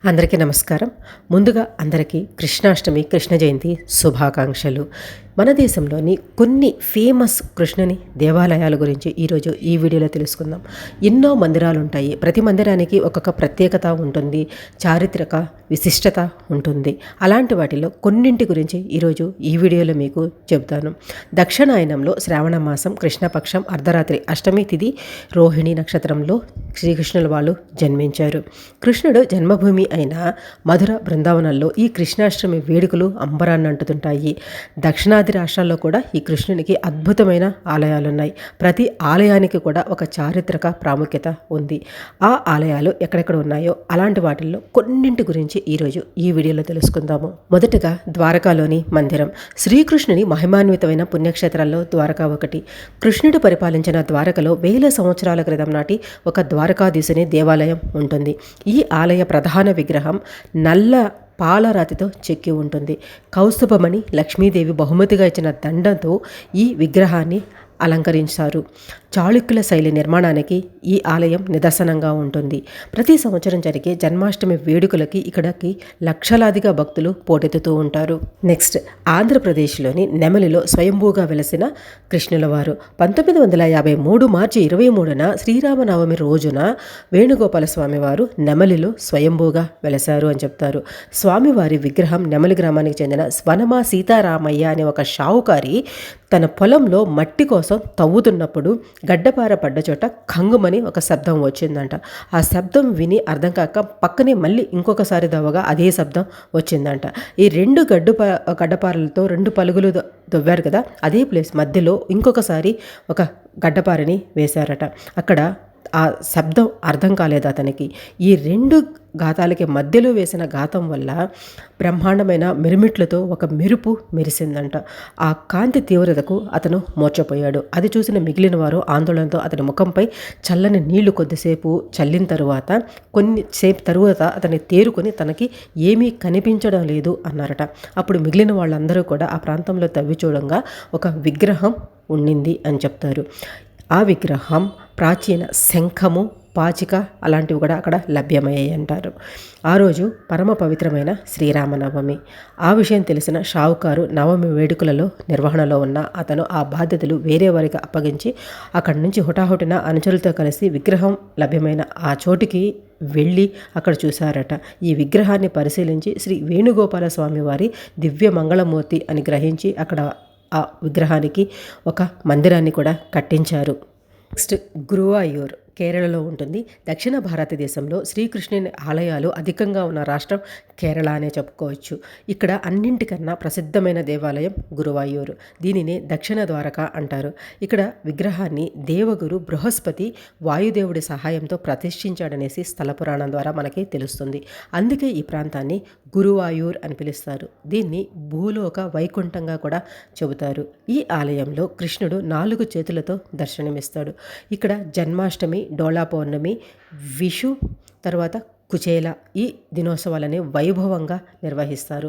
అందరికీ నమస్కారం. ముందుగా అందరికీ కృష్ణాష్టమి, కృష్ణ జయంతి శుభాకాంక్షలు. మన దేశంలోని కొన్ని ఫేమస్ కృష్ణుని దేవాలయాల గురించి ఈరోజు ఈ వీడియోలో తెలుసుకుందాం. ఎన్నో మందిరాలు ఉంటాయి. ప్రతి మందిరానికి ఒక్కొక్క ప్రత్యేకత ఉంటుంది, చారిత్రక విశిష్టత ఉంటుంది. అలాంటి వాటిలో కొన్నింటి గురించి ఈరోజు ఈ వీడియోలో మీకు చెబుతాను. దక్షిణాయనంలో శ్రావణ మాసం కృష్ణపక్షం అర్ధరాత్రి అష్టమి తిథి రోహిణి నక్షత్రంలో శ్రీకృష్ణుల వాళ్ళు జన్మించారు. కృష్ణుడు జన్మభూమి అయిన మధుర బృందావనంలో ఈ కృష్ణాష్టమి వేడుకలు అంబరాన్ని అంటుతుంటాయి. దక్షిణాది రాష్ట్రాల్లో కూడా ఈ కృష్ణునికి అద్భుతమైన ఆలయాలున్నాయి. ప్రతి ఆలయానికి కూడా ఒక చారిత్రక ప్రాముఖ్యత ఉంది. ఆ ఆలయాలు ఎక్కడెక్కడ ఉన్నాయో అలాంటి వాటిల్లో కొన్నింటి గురించి ఈరోజు ఈ వీడియోలో తెలుసుకుందాము. మొదటగా ద్వారకాలోని మందిరం. శ్రీకృష్ణుని మహిమాన్వితమైన పుణ్యక్షేత్రాల్లో ద్వారకా ఒకటి. కృష్ణుడు పరిపాలించిన ద్వారకలో 1000 సంవత్సరాల క్రితం నాటి ఒక ద్వారకాధీశుని దేవాలయం ఉంటుంది. ఈ ఆలయ ప్రధాన విగ్రహం నల్ల పాలరాతితో చెక్కి ఉంటుంది. కౌస్తుభమణి లక్ష్మీదేవి బహుమతిగా ఇచ్చిన దండంతో ఈ విగ్రహాన్ని అలంకరించారు. చాళుక్యుల శైలి నిర్మాణానికి ఈ ఆలయం నిదర్శనంగా ఉంటుంది. ప్రతి సంవత్సరం జరిగే జన్మాష్టమి వేడుకలకి ఇక్కడికి లక్షలాదిగా భక్తులు పోటెత్తుతూ ఉంటారు. నెక్స్ట్ ఆంధ్రప్రదేశ్లోని నెమలిలో స్వయంభూగా వెలసిన కృష్ణులవారు 1953 మార్చి 23న శ్రీరామనవమి రోజున వేణుగోపాల స్వామివారు నెమలిలో స్వయంభూగా వెలసారు అని చెప్తారు. స్వామివారి విగ్రహం నెమలి గ్రామానికి చెందిన స్వనమా సీతారామయ్య అనే ఒక షావుకారి తన పొలంలో మట్టి కోసం తవ్వుతున్నప్పుడు గడ్డపార పడ్డ చోట కంగుమని ఒక శబ్దం వచ్చిందంట. ఆ శబ్దం విని అర్థం కాక పక్కనే మళ్ళీ ఇంకొకసారి దవ్వగా అదే శబ్దం వచ్చిందంట. ఈ రెండు గడ్డపారలతో 2 పలుగులు దవ్వారు కదా, అదే ప్లేస్ మధ్యలో ఇంకొకసారి ఒక గడ్డపారని వేశారట. అక్కడ ఆ శబ్దం అర్థం కాలేదు అతనికి. ఈ 2 ఘాతాలకి మధ్యలో వేసిన ఘాతం వల్ల బ్రహ్మాండమైన మిరుమిట్లతో ఒక మెరుపు మెరిసిందంట. ఆ కాంతి తీవ్రతకు అతను మోర్చపోయాడు. అది చూసిన మిగిలిన వారు ఆందోళనతో అతని ముఖంపై చల్లని నీళ్లు కొద్దిసేపు చల్లిన తరువాత కొన్నిసేపు తరువాత అతన్ని తేరుకొని తనకి ఏమీ కనిపించడం లేదు అన్నారట. అప్పుడు మిగిలిన వాళ్ళందరూ కూడా ఆ ప్రాంతంలో తవ్వి చూడంగా ఒక విగ్రహం ఉండింది అని చెప్తారు. ఆ విగ్రహం ప్రాచీన శంఖము, పాచిక అలాంటివి కూడా అక్కడ లభ్యమయ్యాయి అంటారు. ఆ రోజు పరమ పవిత్రమైన శ్రీరామనవమి. ఆ విషయం తెలిసిన షావుకారు నవమి వేడుకలలో నిర్వహణలో ఉన్న అతను ఆ బాధ్యతలు వేరే వారికి అప్పగించి అక్కడి నుంచి హుటాహుటిన అనుచరులతో కలిసి విగ్రహం లభ్యమైన ఆ చోటుకి వెళ్ళి అక్కడ చూశారట. ఈ విగ్రహాన్ని పరిశీలించి శ్రీ వేణుగోపాల స్వామి వారి దివ్య మంగళమూర్తి అని గ్రహించి అక్కడ ఆ విగ్రహానికి ఒక మందిరాన్ని కూడా కట్టించారు. నెక్స్ట్ గురువాయూర్ కేరళలో ఉంటుంది. దక్షిణ భారతదేశంలో శ్రీకృష్ణుని ఆలయాలు అధికంగా ఉన్న రాష్ట్రం కేరళ అనే చెప్పుకోవచ్చు. ఇక్కడ అన్నింటికన్నా ప్రసిద్ధమైన దేవాలయం గురువాయూరు. దీనిని దక్షిణ ద్వారక అంటారు. ఇక్కడ విగ్రహాన్ని దేవగురు బృహస్పతి వాయుదేవుడి సహాయంతో ప్రతిష్ఠించాడనేసి స్థల పురాణం ద్వారా మనకి తెలుస్తుంది. అందుకే ఈ ప్రాంతాన్ని గురువాయూర్ అని పిలుస్తారు. దీన్ని భూలోక వైకుంఠంగా కూడా చెబుతారు. ఈ ఆలయంలో కృష్ణుడు 4 చేతులతో దర్శనమిస్తాడు. ఇక్కడ జన్మాష్టమి, డోలా పౌర్ణమి, విషు, తర్వాత కుచేల ఈ దినోత్సవాలని వైభవంగా నిర్వహిస్తారు.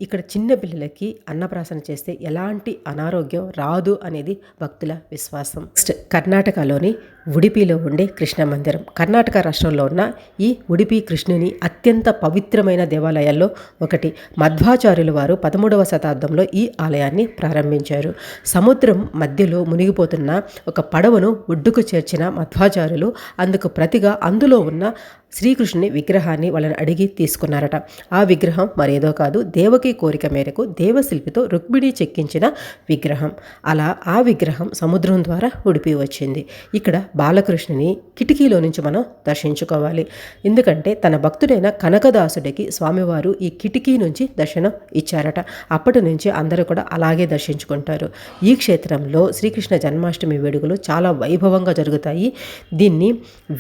ఇక్కడ చిన్న పిల్లలకి అన్నప్రాసన చేస్తే ఎలాంటి అనారోగ్యం రాదు అనేది భక్తుల విశ్వాసం. నెక్స్ట్ కర్ణాటకలోని ఉడిపిలో ఉండే కృష్ణ మందిరం. కర్ణాటక రాష్ట్రంలో ఉన్న ఈ ఉడిపి కృష్ణుని అత్యంత పవిత్రమైన దేవాలయాల్లో ఒకటి. మధ్వాచార్యుల వారు 13వ శతాబ్దంలో ఈ ఆలయాన్ని ప్రారంభించారు. సముద్రం మధ్యలో మునిగిపోతున్న ఒక పడవను ఒడ్డుకు చేర్చిన మధ్వాచార్యులు అందుకు ప్రతిగా అందులో ఉన్న శ్రీకృష్ణుని విగ్రహాన్ని వాళ్ళని అడిగి తీసుకున్నారట. ఆ విగ్రహం మరేదో కాదు, దేవకి కోరిక మేరకు దేవశిల్పితో రుక్మిణి చెక్కించిన విగ్రహం. అలా ఆ విగ్రహం సముద్రం ద్వారా ఉడిపి వచ్చింది. ఇక్కడ బాలకృష్ణుని కిటికీలో నుంచి మనం దర్శించుకోవాలి. ఎందుకంటే తన భక్తుడైన కనకదాసుడికి స్వామివారు ఈ కిటికీ నుంచి దర్శనం ఇచ్చారట. అప్పటి నుంచి అందరూ కూడా అలాగే దర్శించుకుంటారు. ఈ క్షేత్రంలో శ్రీకృష్ణ జన్మాష్టమి వేడుకలు చాలా వైభవంగా జరుగుతాయి. దీన్ని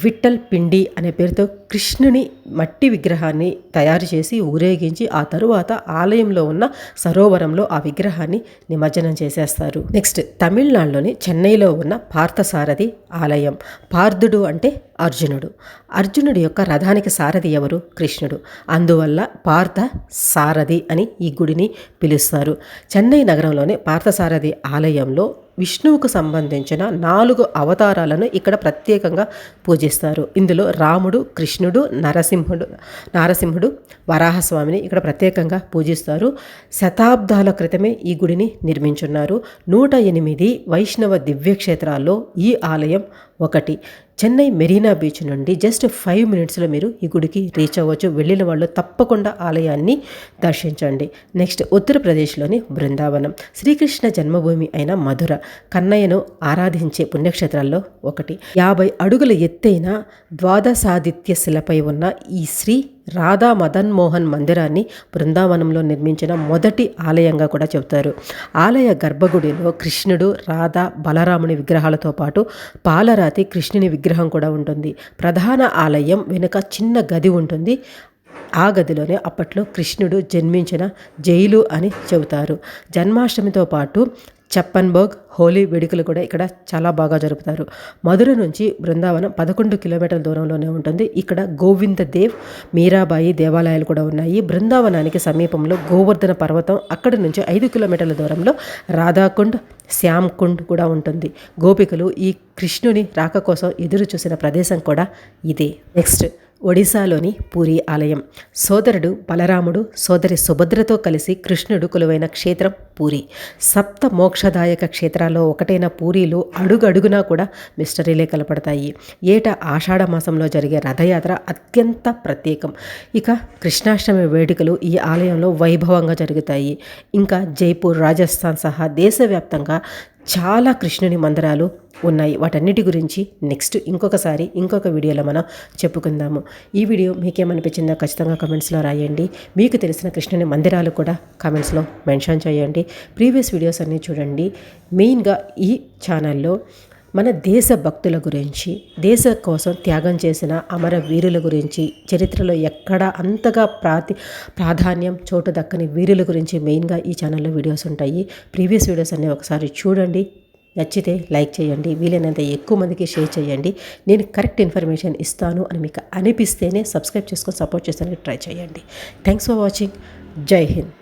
విఠల్ పిండి అనే పేరుతో కృష్ణుని మట్టి విగ్రహాన్ని తయారు చేసి ఊరేగించి ఆ తరువాత ఆలయంలో ఉన్న సరోవరంలో ఆ విగ్రహాన్ని నిమజ్జనం చేసేస్తారు. నెక్స్ట్ తమిళనాడులోని చెన్నైలో ఉన్న పార్థసారథి ఆలయం. పార్థుడు అంటే అర్జునుడు. అర్జునుడి యొక్క రథానికి సారథి ఎవరు? కృష్ణుడు. అందువల్ల పార్థ సారథి అని ఈ గుడిని పిలుస్తారు. చెన్నై నగరంలోని పార్థసారథి ఆలయంలో విష్ణువుకు సంబంధించిన 4 అవతారాలను ఇక్కడ ప్రత్యేకంగా పూజిస్తారు. ఇందులో రాముడు, కృష్ణుడు, నారసింహుడు, వరాహస్వామిని ఇక్కడ ప్రత్యేకంగా పూజిస్తారు. శతాబ్దాల క్రితమే ఈ గుడిని నిర్మించున్నారు. 108 వైష్ణవ దివ్యక్షేత్రాల్లో ఈ ఆలయం ఒకటి. చెన్నై మెరీనా బీచ్ నుండి జస్ట్ 5 మినిట్స్లో మీరు ఈ గుడికి రీచ్ అవ్వచ్చు. వెళ్ళిన వాళ్ళు తప్పకుండా ఆలయాన్ని దర్శించండి. నెక్స్ట్ ఉత్తరప్రదేశ్లోని బృందావనం, శ్రీకృష్ణ జన్మభూమి అయిన మధుర, కన్నయ్యను ఆరాధించే పుణ్యక్షేత్రాల్లో ఒకటి. 50 అడుగుల ఎత్తైన ద్వాదశాదిత్య శిలపై ఉన్న ఈ శ్రీ రాధా మదన్ మోహన్ మందిరాన్ని బృందావనంలో నిర్మించిన మొదటి ఆలయంగా కూడా చెబుతారు. ఆలయ గర్భగుడిలో కృష్ణుడు, రాధ, బలరాముని విగ్రహాలతో పాటు పాలరాతి కృష్ణుని విగ్రహం కూడా ఉంటుంది. ప్రధాన ఆలయం వెనుక చిన్న గది ఉంటుంది. ఆ గదిలోనే అప్పట్లో కృష్ణుడు జన్మించిన జైలు అని చెబుతారు. జన్మాష్టమితో పాటు చప్పన్బర్గ్ హోలీ వేడుకలు కూడా ఇక్కడ చాలా బాగా జరుపుతారు. మధుర నుంచి బృందావనం 11 కిలోమీటర్ల దూరంలోనే ఉంటుంది. ఇక్కడ గోవిందదేవ్, మీరాబాయి దేవాలయాలు కూడా ఉన్నాయి. బృందావనానికి సమీపంలో గోవర్ధన పర్వతం, అక్కడి నుంచి 5 కిలోమీటర్ల దూరంలో రాధాకుండ్, శ్యామ్ కుండ్ కూడా ఉంటుంది. గోపికలు ఈ కృష్ణుని రాక కోసం ఎదురు చూసిన ప్రదేశం కూడా ఇదే. నెక్స్ట్ ఒడిశాలోని పూరి ఆలయం. సోదరుడు బలరాముడు, సోదరి సుభద్రతో కలిసి కృష్ణుడు కొలువైన క్షేత్రం పూరి. సప్త మోక్షదాయక క్షేత్రాల్లో ఒకటైన పూరిలో అడుగడుగునా కూడా మిస్టరీలే కలపడతాయి. ఏటా ఆషాఢ మాసంలో జరిగే రథయాత్ర అత్యంత ప్రత్యేకం. ఇక కృష్ణాష్టమి వేడుకలు ఈ ఆలయంలో వైభవంగా జరుగుతాయి. ఇంకా జైపూర్, రాజస్థాన్ సహా దేశవ్యాప్తంగా చాలా కృష్ణుని మందిరాలు ఉన్నాయి. వాటన్నిటి గురించి నెక్స్ట్ ఇంకొక వీడియోలో మనం చెప్పుకుందాము. ఈ వీడియో మీకేమనిపించిందో ఖచ్చితంగా కమెంట్స్లో రాయండి. మీకు తెలిసిన కృష్ణుని మందిరాలు కూడా కమెంట్స్లో మెన్షన్ చేయండి. ప్రీవియస్ వీడియోస్ అన్నీ చూడండి. మెయిన్గా ఈ ఛానల్లో మన దేశ భక్తుల గురించి, దేశ కోసం త్యాగం చేసిన అమర వీరుల గురించి, చరిత్రలో ఎక్కడా అంతగా ప్రాధాన్యం చోటు దక్కని వీరుల గురించి మెయిన్గా ఈ ఛానల్లో వీడియోస్ ఉంటాయి. ప్రీవియస్ వీడియోస్ అన్నీ ఒకసారి చూడండి. నచ్చితే లైక్ చేయండి, వీలైనంత ఎక్కువ మందికి షేర్ చేయండి. నేను కరెక్ట్ ఇన్ఫర్మేషన్ ఇస్తాను అని మీకు అనిపిస్తేనే సబ్స్క్రైబ్ చేసుకొని సపోర్ట్ చేస్తానికి ట్రై చేయండి. Thanks for watching. జై హింద్.